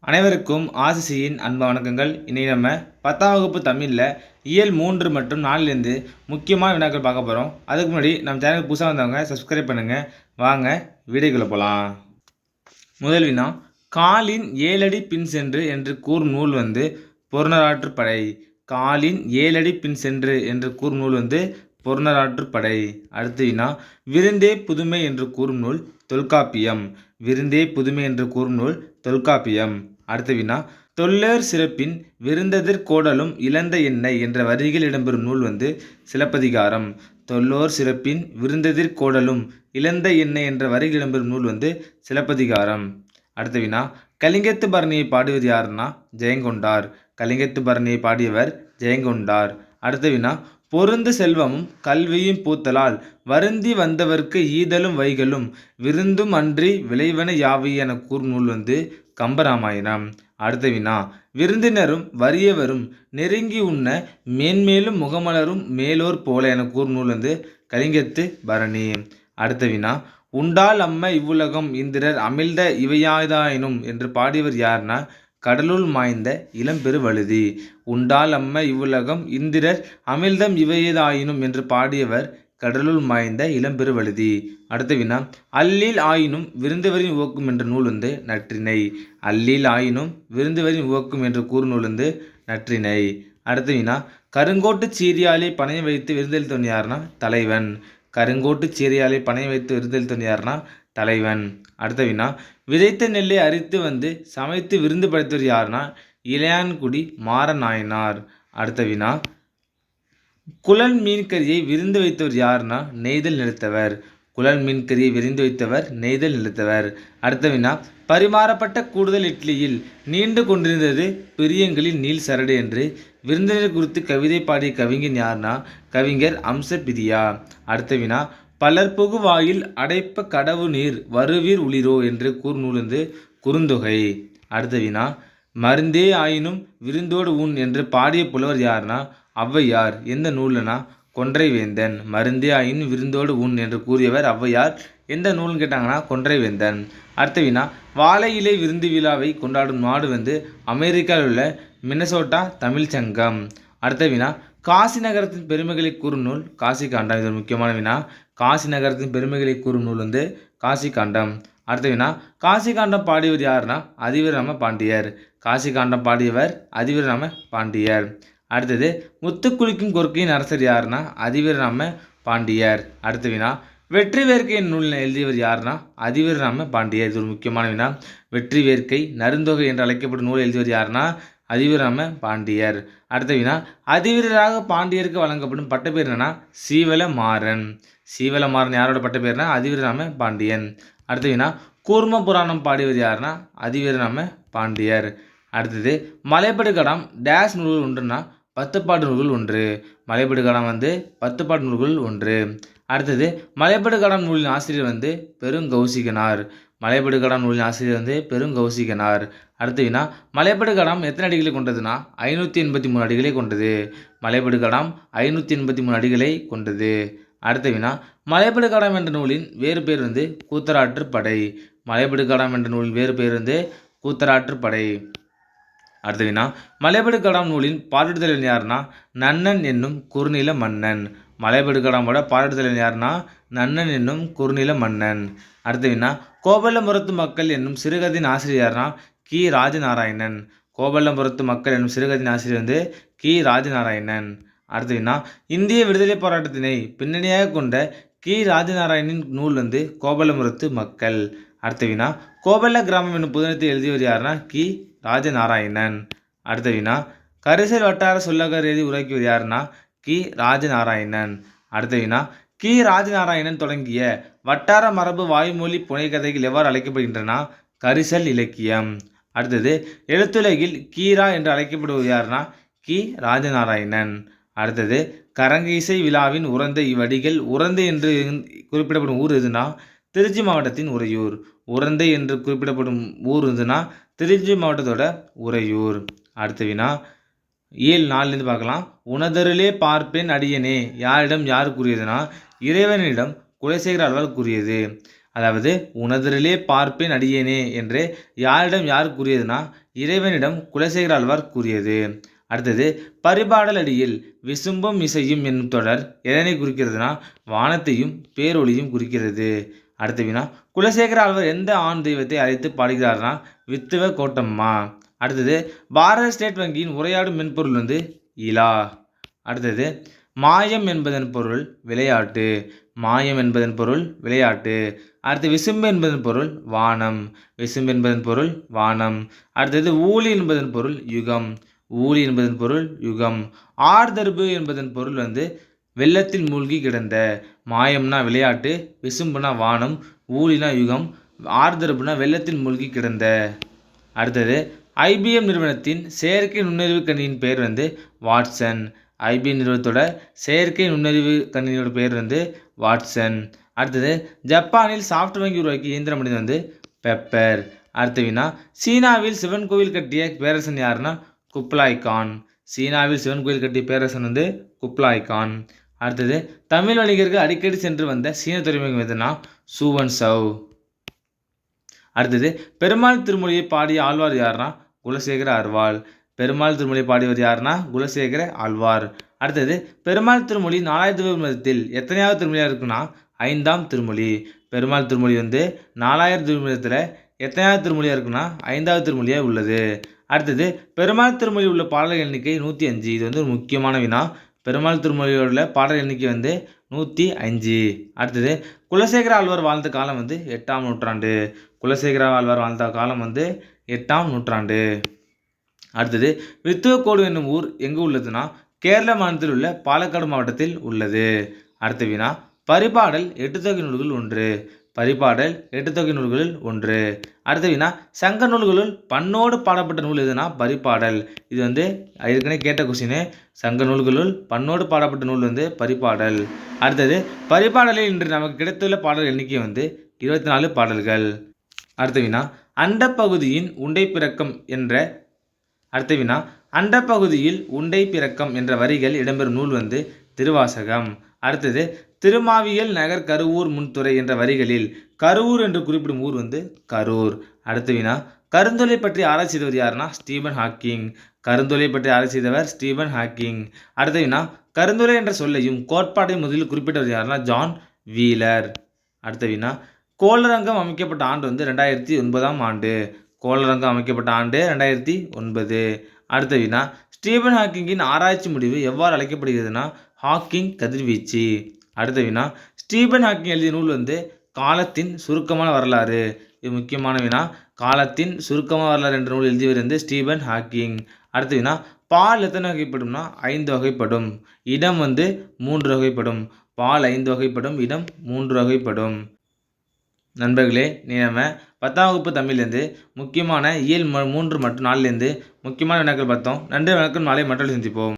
அனைவருக்கும் ஆசிசியின் அன்பு வணக்கங்கள். இன்றைக்கி நம்ம 10ஆம் வகுப்பு தமிழில் இயல் 3 மற்றும் 4லேருந்து முக்கியமான வினாக்கள் பார்க்க போகிறோம். அதுக்கு முன்னாடி நம்ம சேனலுக்கு புதுசாக வந்தவங்க சப்ஸ்கிரைப் பண்ணுங்கள். வாங்க வீடியோக்குள்ளே போகலாம். முதல் வினா, காலின் 7 அடி பின் சென்று என்று கூறும் நூல் புறநானூற்றுப்படை. காலின் 7 அடி பின் சென்று என்று கூறும் நூல் புறநானூற்றுப்படை. அடுத்த வினா, விருந்தே புதுமை என்று கூறும் நூல் தொல்காப்பியம். விருந்தே புதுமை என்று கூறும் நூல் தொல்காப்பியம். அடுத்த வினா, தொல்லர் சிறப்பின் விருந்ததிர் கோடலும் இழந்த எண்ணெய் என்ற வரிகள் இடம்பெறும் நூல் சிலப்பதிகாரம். தொல்லோர் சிறப்பின் விருந்ததிர் கோடலும் இழந்த எண்ணெய் என்ற வரிகள் இடம்பெறும் நூல் சிலப்பதிகாரம். அடுத்த வினா, கலிங்கத்து பரணியை பாடியவர் யாருன்னா ஜெயங்கொண்டார். கலிங்கத்து பரணியை பாடியவர் ஜெயங்கொண்டார். அடுத்த வினா, பொருந்து செல்வமும் கல்வியும் பூத்தலால் வருந்தி வந்தவர்க்கு ஈதலும் வைகளும் விருந்தும் அன்றி விளைவன யாவை என கூறும் நூல் கம்பராமாயணம். அடுத்த வினா, விருந்தினரும் வறியவரும் நெருங்கி உண்ண மேன்மேலும் முகமலரும் மேலோர் போல என கூறும் நூல் கலிங்கத்து பரணி. அடுத்த வினா, உண்டால் அம்ம இவ்வுலகம் இந்திரர் அமிழ்த இவையாதாயினும் என்று பாடியவர் யார்னா கடலுள் மாய்ந்த இளம்பெரு வழுதி. உண்டால் அம்ம இவ்வுலகம் இந்திரர் அமிழ்தம் இவையதாயினும் என்று பாடியவர் கடலுள் மாய்ந்த இளம்பெரு வழுதி. அடுத்த வினா, அல்லில் ஆயினும் விருந்தவரின் உவக்கும் என்ற நூல் நற்றிணை. அல்லில் ஆயினும் விருந்தவரின் உவக்கும் என்று கூறு நூல் நற்றிணை. அடுத்த வினா, கருங்கோட்டு சீரியாலை பணைய வைத்து விருந்தளித்தவன் யாருன்னா தலைவன். கருங்கோட்டு சீரியாலை பணைய வைத்து விருந்தளித்தவன் யாருன்னா தலைவன். அடுத்த வினா, விதைத்த நெல்லை அரித்து சமைத்து விருந்து படைத்தவர் யாருன்னா இளையான்குடி மாறநாயனார். அடுத்த வினா, குழல் மீன்கறியை விருந்து வைத்தவர் யாருன்னா நெய்தல் நிறுத்தவர். குழல் மீன்கறியை விருந்து வைத்தவர் நெய்தல் நிறுத்தவர். அடுத்த வினா, பரிமாறப்பட்ட கூடுதல் இட்லியில் நீண்டு கொண்டிருந்தது பிரியங்களில் நீள் சரடு என்று விருந்தினர் குறித்து கவிதை பாடிய கவிஞன் யாருன்னா கவிஞர் அம்சபிரியா. அடுத்த வினா, பலர்புகு வாயில் அடைப்ப கடவு நீர் வருவீர் உளிரோ என்று கூறு நூல் குறுந்தொகை. அடுத்த வினா, மருந்தே ஆயினும் விருந்தோடு உண் என்று பாடிய புலவர் யாருன்னா ஔவையார். எந்த நூல்னா கொன்றை வேந்தன். மருந்தே ஆயினும் விருந்தோடு உண் என்று கூறியவர் ஔவையார். எந்த நூல்னு கேட்டாங்கன்னா கொன்றை வேந்தன். அடுத்த வினா, வாழை இலை விருந்து விழாவை கொண்டாடும் நாடு அமெரிக்காவில் உள்ள மினசோட்டா தமிழ் சங்கம். அடுத்த வினா, காசி நகரத்தின் பெருமைகளை கூறும் நூல் காசி காண்டம். இது ஒரு முக்கியமான வினா. காசி நகரத்தின் பெருமைகளை கூறும் நூல் காசி காண்டம். அடுத்த வினா, காசி காண்டம் பாடியவர் யாருன்னா அதிவீரராம பாண்டியர். காசி காண்டம் பாடியவர் அதிவீரராம பாண்டியர். அடுத்தது, முத்துக்குளிக்கும் கொற்கையின் அரசர் யாருன்னா அதிவீரராம பாண்டியர். அடுத்த வினா, வெற்றி வேர்க்கை நூல் எழுதியவர் யாருன்னா அதிவீரராம பாண்டியர். இது ஒரு முக்கியமான வினா. வெற்றி வேர்க்கை நருந்தொகை என்று அழைக்கப்படும் நூல் எழுதியவர் யாருன்னா அதிவீரராம பாண்டியர். அடுத்த வினா, அதிவீரராக பாண்டியருக்கு வழங்கப்படும் பட்டப்பேர் என்னன்னா சீவலமாறன். சீவலமாறன் யாரோட பட்டப்பேர்னா அதிவீரராம பாண்டியன். அடுத்த வினா, கூர்ம புராணம் பாடியவர் யாருன்னா அதிவீரராம பாண்டியர். அடுத்தது, மலைபடுகடாம் டேஸ் நூல்கள் ஒன்றுனா 10 பாட்டு நூல்கள் ஒன்று. மலைபடுகடாம் 10 பாட்டு நூல்கள் ஒன்று. அடுத்தது, மலைபடுகடாம் நூலின் ஆசிரியர் பெருங்கௌசிகனார். மலைபடுகடாம் நூலின் ஆசிரியர் பெருங்கௌசிகனார். அடுத்த வினா, மலைபடுகடாம் எத்தனை அடிகளை கொண்டதுன்னா 583 அடிகளை கொண்டது. மலைபடுகடாம் 583 அடிகளை கொண்டது. அடுத்த வினா, மலைபடுகடாம் என்ற நூலின் வேறு பேர் கூத்தராற்றுப்படை. மலைபடுகடாம் என்ற நூலின் வேறு பேர் கூத்தராற்றுப்படை. அடுத்த வினா, மலைபடுகடாம் நூலின் பாடுதலன் யாருன்னா நன்னன் என்னும் குறுநில மன்னன். மலைபடுகடாமோட பாடுதலன் யாருன்னா நன்னன் என்னும் குறுநில மன்னன். அடுத்த வினா, கோபல்லபுரத்து மக்கள் என்னும் சிறுகதையின் ஆசிரியர் யாருன்னா கி ராஜநாராயணன். கோபல்லபுரத்து மக்கள் என்னும் சிறுகதையின் ஆசிரியர் கி ராஜநாராயணன். அடுத்த வினா, இந்திய விடுதலை போராட்டத்தினை பின்னணியாக கொண்ட கி ராஜநாராயணின் நூல் கோபல்லபுரத்து மக்கள். அடுத்த வினா, கோபல்ல கிராமம் என்னும் புதினத்தை எழுதியவர் யாருன்னா கி ராஜநாராயணன். அடுத்த வினா, கரிசல் வட்டார சொல்லகர் எழுதி உருவாக்கியவர் யாருன்னா கி ராஜநாராயணன். அடுத்த வினா, கி ராஜநாராயணன் தொடங்கிய வட்டார மரபு வாய்மொழி புனைகதைகள் எவ்வாறு அழைக்கப்படுகின்றன கரிசல் இலக்கியம். அடுத்தது, எழுத்துலகில் கீரா என்று அழைக்கப்படுவது யாருன்னா கி ராஜநாராயணன். அடுத்தது, கரங்க இசை விழாவின் உறந்த இவ்வடிகள் உறந்தை என்று குறிப்பிடப்படும் ஊர் எதுனா திருச்சி மாவட்டத்தின் உறையூர். உறந்தை என்று குறிப்பிடப்படும் ஊர் திருச்சி மாவட்டத்தோட உறையூர். அடுத்த வினா, இயல் 4லேருந்து பார்க்கலாம். உனதருளே பார்ப்பேன் அடியனே யாரிடம் யார் கூறியதுன்னா இறைவனிடம் குலசேகர ஆழ்வார் கூறியது. அதாவது உனதரிலே பார்ப்பேன் அடியேனே என்று யாரிடம் யார் கூறியதுன்னா இறைவனிடம் குலசேகர ஆழ்வார் கூறியது. அடுத்தது பரிபாடல் அடியில் விசும்பும் இசையும் என்னும் தொடர் எதனை குறிக்கிறதுனா வானத்தையும் பேரொளியும் குறிக்கிறது. அடுத்த வினா குலசேகர ஆழ்வார் எந்த ஆண் தெய்வத்தை அழைத்து பாடுகிறார்னா வித்துவ கோட்டம்மா. அடுத்தது பாரத ஸ்டேட் வங்கியின் உரையாடும் மென்பொருள் வந்து இலா. அடுத்தது மாயம் என்பதன் பொருள் விளையாட்டு. மாயம் என்பதன் பொருள் விளையாட்டு. அடுத்து விசும்பு என்பதன் பொருள் வானம். விசும்பு என்பதன் பொருள் வானம். அடுத்தது ஊழி என்பதன் பொருள் யுகம். ஊழி என்பதன் பொருள் யுகம். ஆர்தர்பு என்பதன் பொருள் வந்து வெள்ளத்தில் மூழ்கி கிடந்த. மாயம்னா விளையாட்டு, விசும்புனா வானம், ஊழினா யுகம், ஆர்தர்புனா வெள்ளத்தில் மூழ்கி கிடந்த. அடுத்தது ஐபிஎம் நிறுவனத்தின் செயற்கை நுண்ணறிவு கணினியின் பெயர் வந்து வாட்சன். ஐபிஎம் நிறுவனத்தோட செயற்கை நுண்ணறிவு கணினியோட பெயர் வந்து வாட்சன். அடுத்தது ஜப்பானில் சாஃப்ட் வங்கி உருவாக்கிய இயந்திரம் மனிதன் வந்து பெப்பர். அடுத்த வினா சீனாவில் சிவன் கோவில் கட்டிய பேரரசன் யாருன்னா குப்லாய் கான். சீனாவில் சிவன் கோவில் கட்டிய பேரரசன் வந்து குப்லாய் கான். அடுத்தது தமிழ் வணிகர்கள் அடிக்கடி சென்று வந்த சீன துறைமுகம் எதுனா சூவன் சவ். அடுத்தது பெருமாள் திருமொழியை பாடிய ஆழ்வார் யாருன்னா குலசேகர ஆழ்வார். பெருமாள் திருமொழியை பாடியவர் யாருன்னா குலசேகர ஆழ்வார். அடுத்தது பெருமாள் திருமொழி 4000 திருமணத்தில் எத்தனையாவது திருமொழியாக இருக்குன்னா 5ஆம் திருமொழி. பெருமாள் திருமொழி வந்து 4000 திருமணத்தில் எத்தனையாவது திருமொழியாக இருக்குன்னா 5ஆவது திருமொழியாக உள்ளது. அடுத்தது பெருமாள் திருமொழி உள்ள பாடல் எண்ணிக்கை 105. இது வந்து ஒரு முக்கியமான வினா. பெருமாள் திருமொழியோட பாடல் எண்ணிக்கை வந்து 105. அடுத்தது குலசேகர ஆழ்வார் வாழ்ந்த காலம் வந்து 8ஆம் நூற்றாண்டு. குலசேகர ஆழ்வார் வாழ்ந்த காலம் வந்து 8ஆம் நூற்றாண்டு. அடுத்தது வித்துவக்கோடு என்னும் ஊர் எங்கு உள்ளதுன்னா கேரள மாநிலத்தில் உள்ள பாலக்காடு மாவட்டத்தில் உள்ளது. அடுத்த வினா பரிபாடல் 8 தொகை நூல்கள் ஒன்று. பரிபாடல் 8 தொகை நூல்களில் ஒன்று. அடுத்த வினா சங்க நூல்களுள் பண்ணோடு பாடப்பட்ட நூல் எதுனா பரிபாடல். இது வந்து ஏற்கனவே கேட்ட கொஸ்டின். சங்க நூல்களுள் பண்ணோடு பாடப்பட்ட நூல் வந்து பரிபாடல். அடுத்தது பரிபாடலில் இன்று நமக்கு கிடைத்துள்ள பாடல் எண்ணிக்கை வந்து 24 பாடல்கள். அடுத்த வினா அண்டப்பகுதியின் உண்டை பிறக்கம் என்ற அடுத்த வினா அண்டப்பகுதியில் உண்டை பிறக்கம் என்ற வரிகள் இடம்பெறும் நூல் வந்து திருவாசகம். அடுத்தது திருமாவியல் நகர் கருவூர் முன்துறை என்ற வரிகளில் கருவூர் என்று குறிப்பிடும் ஊர் வந்து கரூர். அடுத்த வினா கருந்தொலை பற்றி ஆராய்ச்சி செய்தவர் யாருன்னா ஸ்டீபன் ஹாக்கிங். கருந்தொலை பற்றி ஆராய்ச்சி செய்தவர் ஸ்டீபன் ஹாக்கிங். அடுத்த வினா கருந்தொலை என்ற சொல்லையும் கோட்பாட்டை முதலில் குறிப்பிட்டவர் யாருன்னா ஜான் வீலர். அடுத்த வினா கோளரங்கம் அமைக்கப்பட்ட ஆண்டு வந்து 2009ஆம் ஆண்டு. கோளரங்கம் அமைக்கப்பட்ட ஆண்டு 2009. அடுத்த வினா ஸ்டீபன் ஹாக்கிங்கின் ஆராய்ச்சி முடிவு எவ்வாறு அழைக்கப்படுகிறதுனா ஹாக்கிங் கதிர்வீச்சு. அடுத்த வினா ஸ்டீபன் ஹாக்கிங் எழுதிய நூல் வந்து காலத்தின் சுருக்கமான வரலாறு. இது முக்கியமான வினா. காலத்தின் சுருக்கமான வரலாறு என்ற நூல் எழுதியவர் வந்து ஸ்டீபன் ஹாக்கிங். அடுத்த வினா பால் எத்தனை வகைப்படும்னா 5 வகைப்படும். இடம் வந்து 3 வகைப்படும். பால் 5 வகைப்படும், இடம் 3 வகைப்படும். நண்பர்களே, நீ நம்ம 10ஆம் வகுப்பு தமிழ்லேருந்து முக்கியமான இயல் 3 மற்றும் 4லேருந்து முக்கியமான வினாக்கள் பார்த்தோம். நன்றி, வணக்கம். நாளை மற்றொரு சந்திப்போம்.